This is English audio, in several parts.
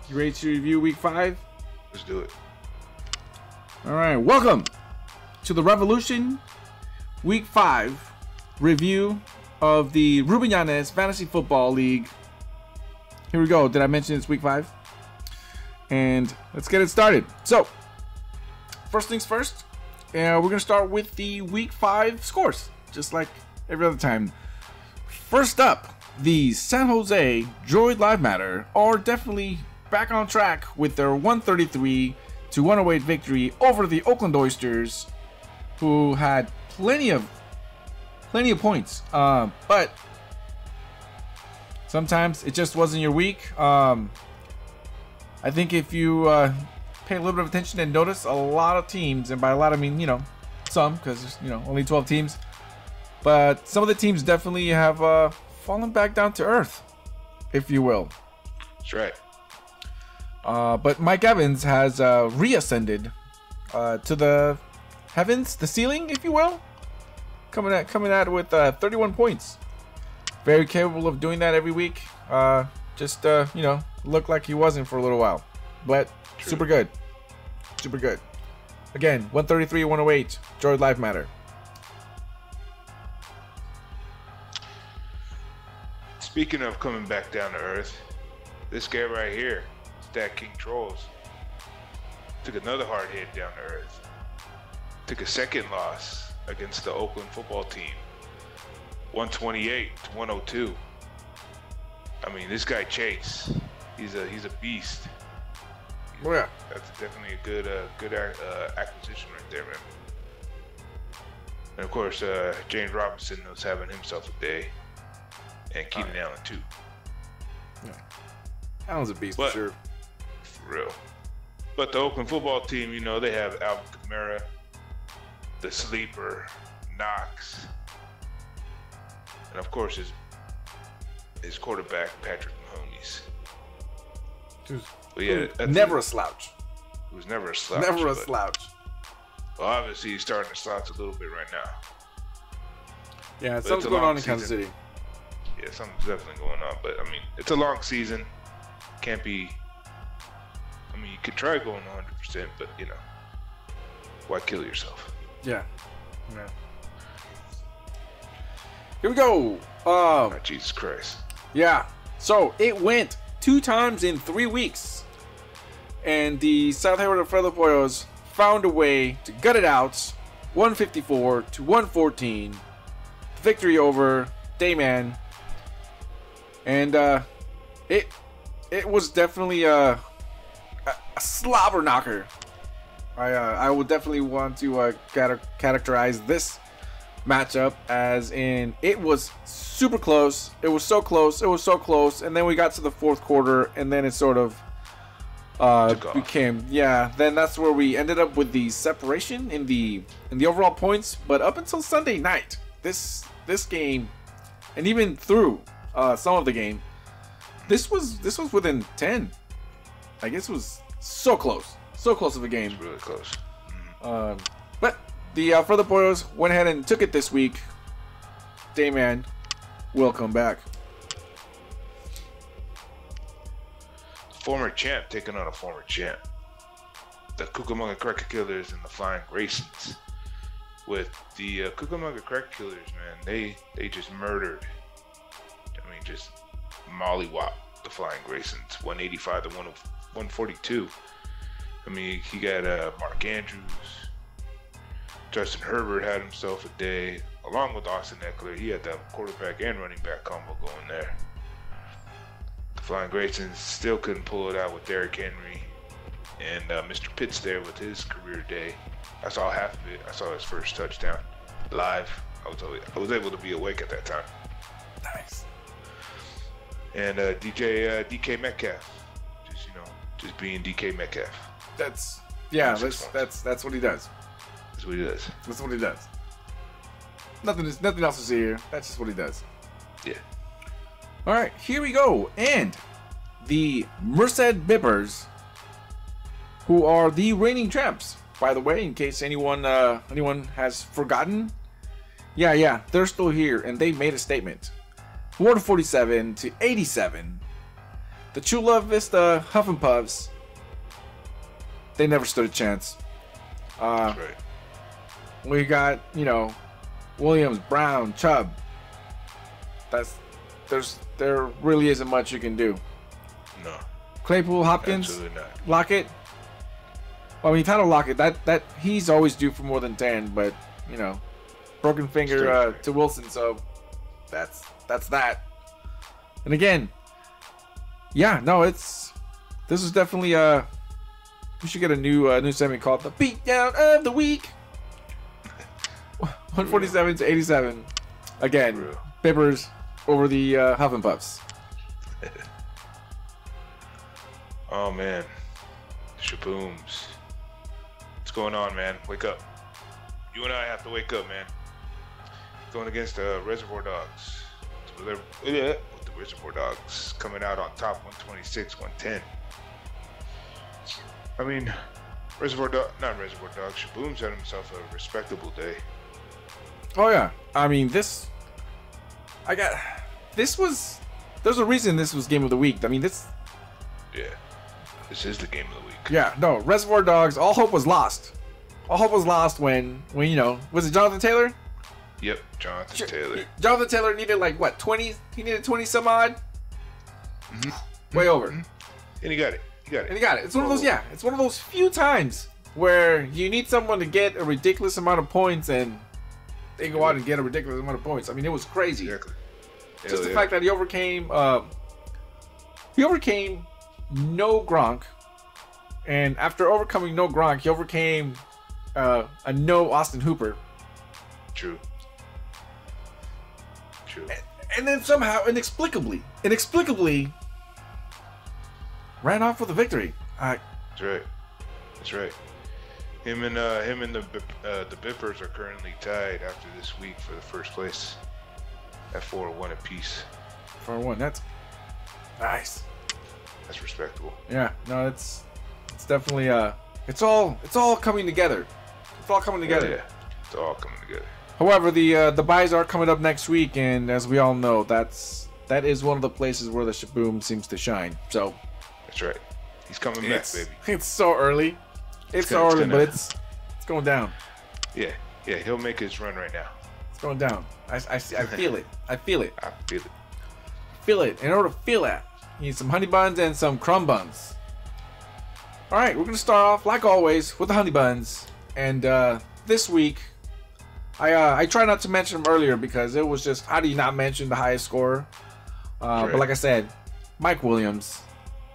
You ready to review week 5? Let's do it. All right, welcome to the Revolution week 5 review of the Ruben Yanez Fantasy Football League. Here we go. Did I mention it's week 5? And let's get it started. So, first things first, we're going to start with the week 5 scores, just like every other time. First up, the San Jose Droid Live Matter are definitely back on track with their 133-108 victory over the Oakland Oysters, who had plenty of points. But sometimes it just wasn't your week. I think if you pay a little bit of attention and notice, a lot of teams, and by a lot I mean, some, because there's, only 12 teams, but some of the teams definitely have fallen back down to earth, if you will. That's right. But Mike Evans has reascended to the heavens, the ceiling, if you will, coming at with 31 points. Very capable of doing that every week. Just looked like he wasn't for a little while, but True. Super good. Again, 133-108, Droid Life Matter. Speaking of coming back down to earth, this guy right here, Stat King Trolls, took another hard hit down to earth. Took a second loss against the Oakland football team, 128-102. I mean, this guy Chase, he's a beast. Oh yeah, that's definitely a good acquisition right there, man. And of course, James Robinson was having himself a day, and Keenan Allen too. Yeah, Allen's a beast but, for sure. For real. But the Oakland football team, they have Alvin Kamara, the sleeper, Knox, and of course his quarterback, Patrick Mahomes. Never a slouch. He was never a slouch. Never a slouch. Well, obviously he's starting to slouch a little bit right now. Yeah, something's going on in Kansas City. Yeah, something's definitely going on. But, I mean, it's a long season. Can't be... I mean, you could try going 100%, but, why kill yourself? Yeah. Here we go. Oh, Jesus Christ. Yeah. So, it went 2 times in 3 weeks. And the South Hayward Fredo Pollos found a way to gut it out. 154-114. Victory over Dayman. And it was definitely a slobber knocker. I would definitely want to characterize this matchup as in it was super close. It was so close, and then we got to the fourth quarter, and then it sort of became, then that's where we ended up with the separation in the overall points. But up until Sunday night, this game, and even through some of the game, this was within 10. I guess it was so close of a game. It was really close. But the Fredo Pollos went ahead and took it this week. Dayman will come back. Former champ taking on a former champ. The Cucamonga Cracker Killers and the Flying Graysons. With the Cucamonga Cracker Killers, man, they just murdered. I mean, just mollywop the Flying Graysons, 185-142. I mean, he got Mark Andrews. Justin Herbert had himself a day, along with Austin Eckler. He had that quarterback and running back combo going there. The Flying Graysons still couldn't pull it out with Derrick Henry and Mr. Pitts there with his career day. I saw half of it. I saw his first touchdown live. I was able to be awake at that time. Nice. And DK Metcalf, just being DK Metcalf. That's what he does. That's what he does. That's what he does. Nothing else to see here. That's just what he does. Yeah. All right, here we go. And the Merced Bippers, who are the reigning champs, by the way, in case anyone has forgotten. Yeah, they're still here, and they made a statement. 147-87. the Chula Vista Huff and Puffs, they never stood a chance. That's right. We got, Williams, Brown, Chubb. There really isn't much you can do. No. Claypool, Hopkins, Absolutely not. Lockett. Well, I mean, Tyler Lockett, that he's always due for more than 10, but broken finger to Wilson, so that's that. And again, this is definitely we should get a new segment called the Beatdown of the Week. 147 to 87. Again, Bippers over the Huff and Puffs. Oh man, Shabooms. What's going on, man? Wake up. You and I have to wake up, man. Going against the Reservoir Dogs. With the Reservoir Dogs coming out on top 126, 110. I mean, not Reservoir Dogs. Shabooms had himself a respectable day. Oh yeah. I mean, there's a reason this was game of the week. I mean, this is the game of the week. Yeah, no, Reservoir Dogs, all hope was lost. All hope was lost when was it Jonathan Taylor? Yep, Jonathan Taylor. Jonathan Taylor needed 20? He needed 20 some odd. Mm-hmm. Way over. And he got it. And he got it. It's one of those, it's one of those few times where you need someone to get a ridiculous amount of points and they go out and get a ridiculous amount of points. I mean, it was crazy. Exactly. Just the fact that he overcame no Gronk, and after overcoming no Gronk, he overcame a no Austin Hooper. True. And then somehow, inexplicably, ran off with a victory. That's right. Him and the Bippers are currently tied after this week for the first place at 4-1 apiece. 4-1. That's nice. That's respectable. Yeah. No, it's definitely it's all coming together. It's all coming together. Yeah. It's all coming together. However, the buys are coming up next week, and as we all know, that is one of the places where the Shaboom seems to shine. So that's right. He's coming back, baby. It's so early. But it's going down. Yeah, he'll make his run right now. It's going down. I feel it. I feel it. Feel it. In order to feel that, you need some honey buns and some crumb buns. All right, we're gonna start off like always with the honey buns, and this week, I try not to mention them earlier because it was just how do you not mention the highest scorer? Right. But like I said, Mike Williams,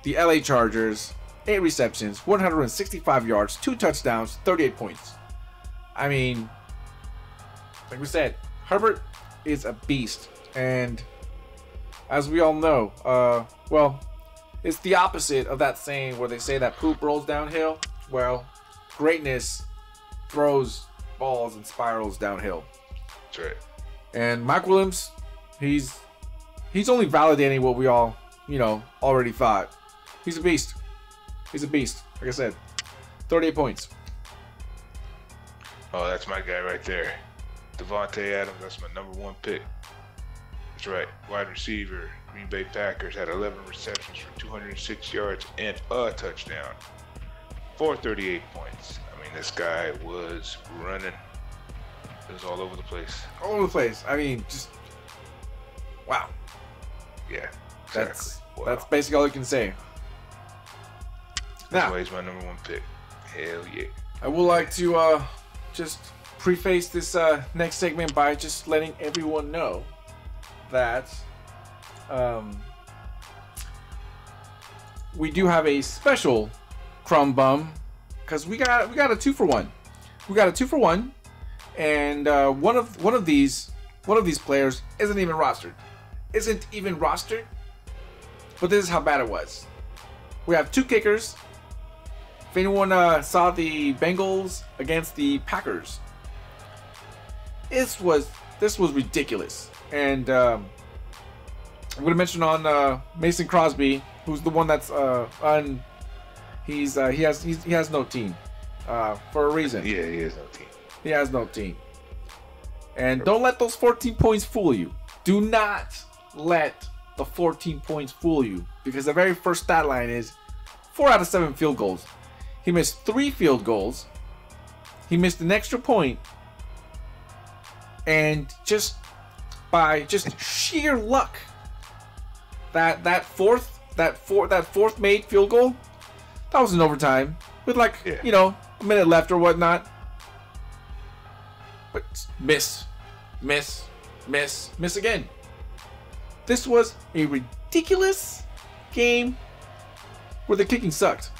the LA Chargers. 8 receptions, 165 yards, 2 touchdowns, 38 points. I mean, like we said, Herbert is a beast. And as we all know, it's the opposite of that saying where they say that poop rolls downhill. Well, greatness throws balls and spirals downhill. That's right. And Mike Williams, he's only validating what we all, already thought. He's a beast. He's a beast. Like I said, 38 points. Oh, that's my guy right there. Devontae Adams, that's my #1 pick. That's right. Wide receiver. Green Bay Packers had 11 receptions for 206 yards and a touchdown. 438 points. I mean, this guy was running. It was all over the place. All over the place. I mean, just wow. Yeah, exactly. That's basically all you can say. That's why he's my #1 pick. Hell yeah. I would like to just preface this next segment by just letting everyone know that we do have a special crumb bum because we got a 2-for-1. We got a 2-for-1, and one of these players isn't even rostered. But this is how bad it was. We have 2 kickers. If anyone saw the Bengals against the Packers, this was ridiculous. And I'm going to mention on Mason Crosby, who's the one that's he has no team for a reason. Yeah, he has no team. He has no team. And don't let those 14 points fool you. Do not let the 14 points fool you, because the very first stat line is 4 out of 7 field goals. He missed 3 field goals. He missed an extra point, and just by sheer luck, that fourth made field goal, that was in overtime with a minute left or whatnot. But miss again. This was a ridiculous game where the kicking sucked.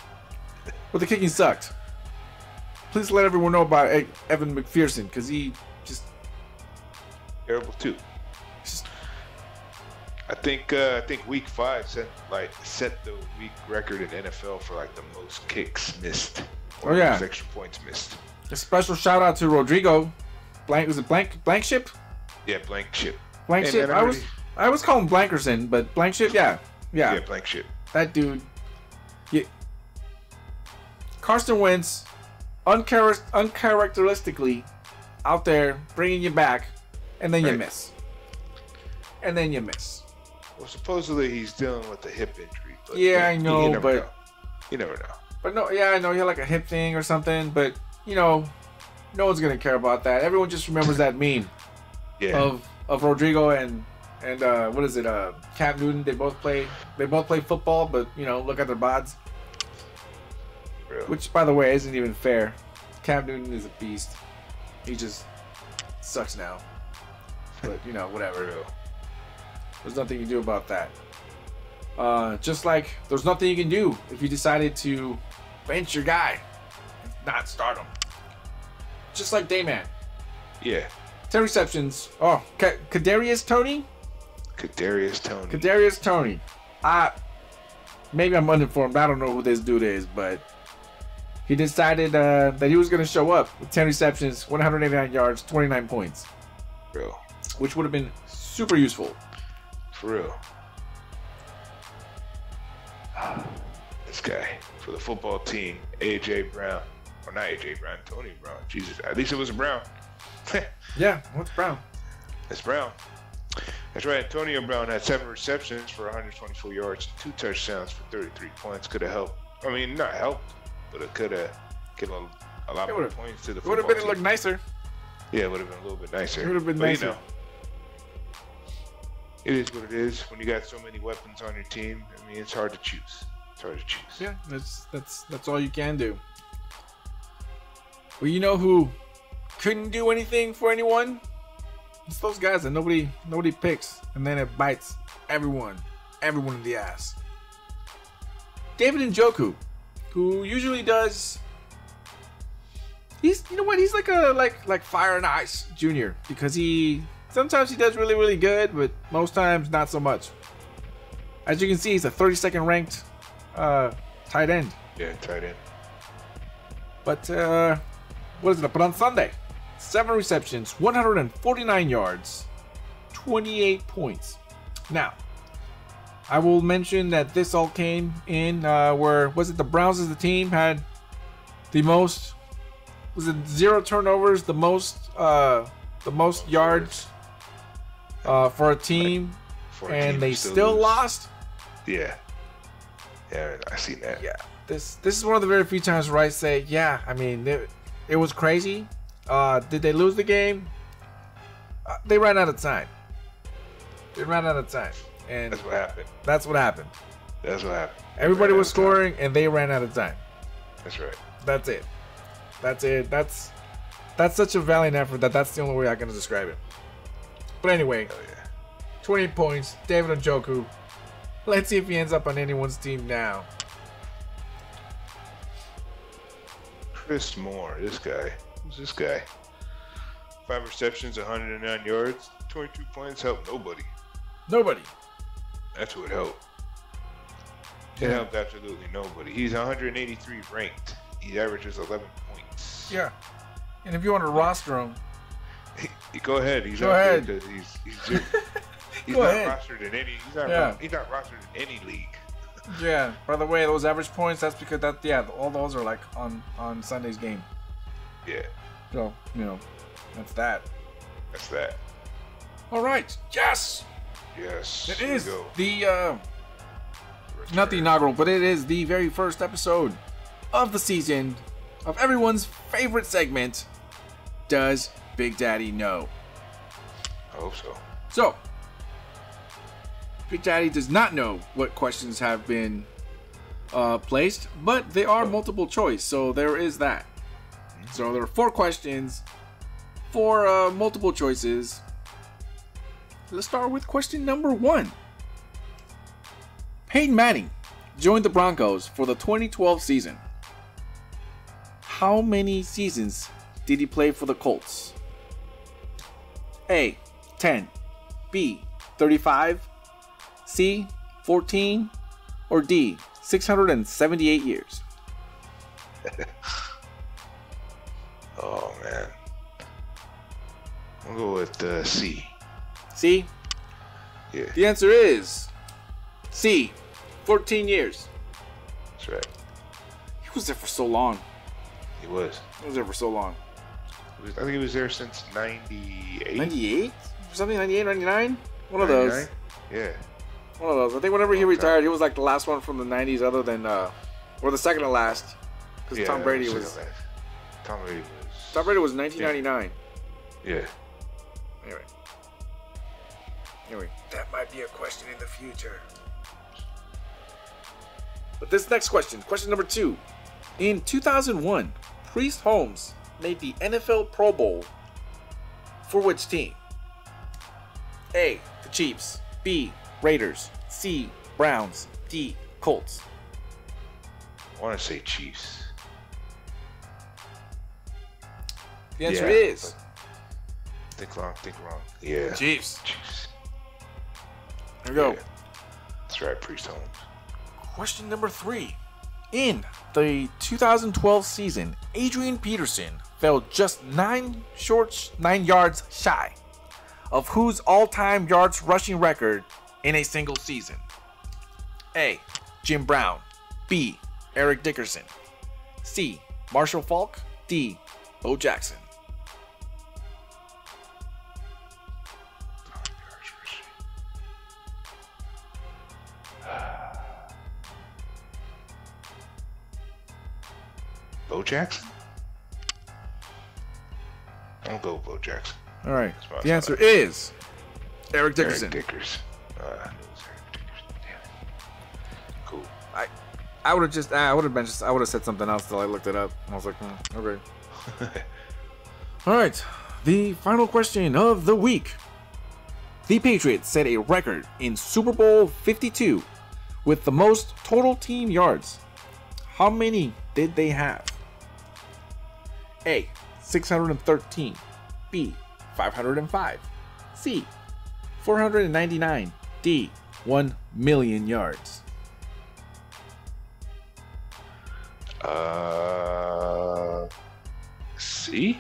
Please let everyone know about Evan McPherson, because he just terrible too. I think week 5 set the week record in NFL for like the most kicks missed. Or most extra points missed. A special shout out to Rodrigo. Was it blank ship? Yeah, blank ship. Blank ship. I was calling Blankerson, but blank ship, yeah. Yeah, blank ship. That dude. Yeah. Carson Wentz, uncharacteristically out there bringing you back, and then you miss. Well, supposedly he's dealing with a hip injury. But yeah, I know, you never know. But no, yeah, I know he had like a hip thing or something, but no one's gonna care about that. Everyone just remembers that meme of Rodrigo and what is it? Cam Newton. They both play football, but look at their bods. Real. Which, by the way, isn't even fair. Cam Newton is a beast. He just sucks now. But whatever. Real. There's nothing you can do about that. Just like there's nothing you can do if you decided to bench your guy and not start him. Just like Dayman. Yeah. 10 receptions. Oh, Kadarius Toney. Maybe I'm uninformed. I don't know who this dude is, but he decided that he was going to show up with 10 receptions, 189 yards, 29 points. Real. Which would have been super useful. For real. This guy for the football team, AJ Brown. Or not AJ Brown, Tony Brown. Jesus, at least it was a Brown. Yeah, what's Brown? It's Brown. That's right. Antonio Brown had 7 receptions for 124 yards, 2 touchdowns for 33 points. Could have helped. I mean, not helped, but it could have given a lot more points to the football team. Would have been nicer. Yeah, it would have been a little bit nicer. It would have been nicer. It is what it is. When you got so many weapons on your team, I mean, it's hard to choose. Yeah, that's all you can do. Well, you know who couldn't do anything for anyone? It's those guys that nobody picks, and then it bites everyone in the ass. David Njoku, who usually does. He's like a Fire and Ice Jr. because sometimes he does really, really good, but most times not so much. As you can see, he's a 32nd ranked tight end. Yeah, tight end. But what is it? But on Sunday, 7 receptions, 149 yards, 28 points. Now, I will mention that this all came in where the Browns as the team had the most. Was it 0 turnovers? The most yards for a team, and they still lost. Yeah, I seen that. Yeah, this is one of the very few times where I say, yeah, I mean, it was crazy. Did they lose the game? They ran out of time. And that's what happened. That's what happened. Everybody was scoring, and they ran out of time. That's right. That's it. That's such a valiant effort that's the only way I can describe it. But anyway, 28 points, David Njoku. Let's see if he ends up on anyone's team now. Chris Moore, this guy. Who's this guy? 5 receptions, 109 yards, 22 points. Helped nobody. That's what helped. It helped absolutely nobody. He's 183 ranked. He averages 11 points. Yeah. And if you want to roster him, go ahead. He's not rostered in any. He's not rostered in any league. Yeah. By the way, those average points, that's because all those are like on Sunday's game. Yeah. So that's that. That's that. All right. Yes. Yes. It is the not the inaugural, but it is the very first episode of the season of everyone's favorite segment. Does Big Daddy know? I hope so. So, Big Daddy does not know what questions have been placed, but they are multiple choice, so there is that. So there are 4 questions, 4 multiple choices. Let's start with question number 1. Peyton Manning joined the Broncos for the 2012 season. How many seasons did he play for the Colts? A, 10, B, 35, C, 14, or D, 678 years? Oh, man. I'll go with C. C? Yeah. The answer is C, 14 years. That's right. He was there for so long. He was. He was there for so long. I think he was there since 98. 98? Something 98, 99? One of those. Yeah. One of those. I think whenever he retired, he was like the last one from the 90s other than, or the second to last. Because Tom Brady was... Tom Brady was 1999. Yeah. Anyway, that might be a question in the future. But this next question, question number 2. In 2001, Priest Holmes made the NFL Pro Bowl for which team? A, the Chiefs, B, Raiders, C, Browns, D, Colts. I want to say Chiefs. The answer is... Think wrong. Yeah. Chiefs. There we go. Yeah. That's right, Priest Holmes. Question number 3. In the 2012 season, Adrian Peterson fell just 9 yards shy of whose all-time yards rushing record in a single season? A, Jim Brown, B, Eric Dickerson, C, Marshall Faulk, D, Bo Jackson. Bo Jackson? I'll go with Bo Jackson. All right. The answer is Eric Dickerson. Eric Dickerson. It was Eric Dickerson. Damn it. Cool. I would have said something else till I looked it up. I was like, okay. All right. The final question of the week. The Patriots set a record in Super Bowl 52 with the most total team yards. How many did they have? A, 613, B, 505, C, 499, D, 1 million yards. C?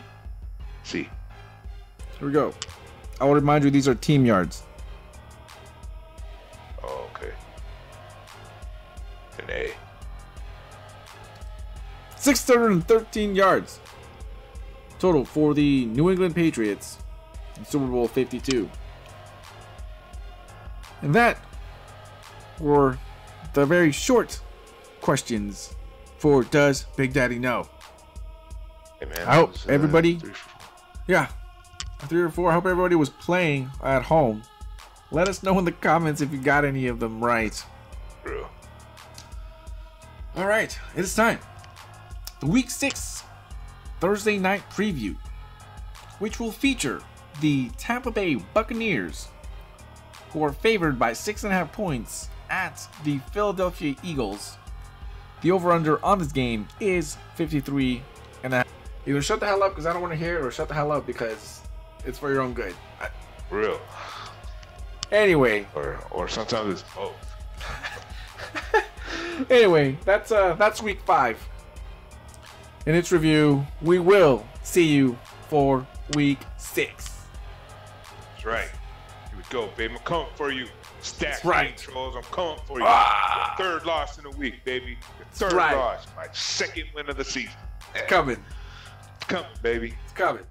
C. Here we go. I want to remind you, these are team yards. Oh, okay. An A. 613 yards total for the New England Patriots in Super Bowl 52. And that were the very short questions for Does Big Daddy Know? Hey man, I hope everybody, 3 or 4. I hope everybody was playing at home. Let us know in the comments if you got any of them right. Bro. All right, it is time. The Week 6 Thursday night preview, which will feature the Tampa Bay Buccaneers, who are favored by 6.5 points at the Philadelphia Eagles. The over-under on this game is 53.5. Either shut the hell up because I don't want to hear it, or shut the hell up because it's for your own good. Real. Anyway. Or sometimes it's both. Anyway, that's Week 5. In its review, we will see you for Week 6. That's right. Here we go, baby. I'm coming for you. Stack right. Trolls. I'm coming for you. Third loss in a week, baby. Third loss. My second win of the season. It's coming. It's coming, baby. It's coming.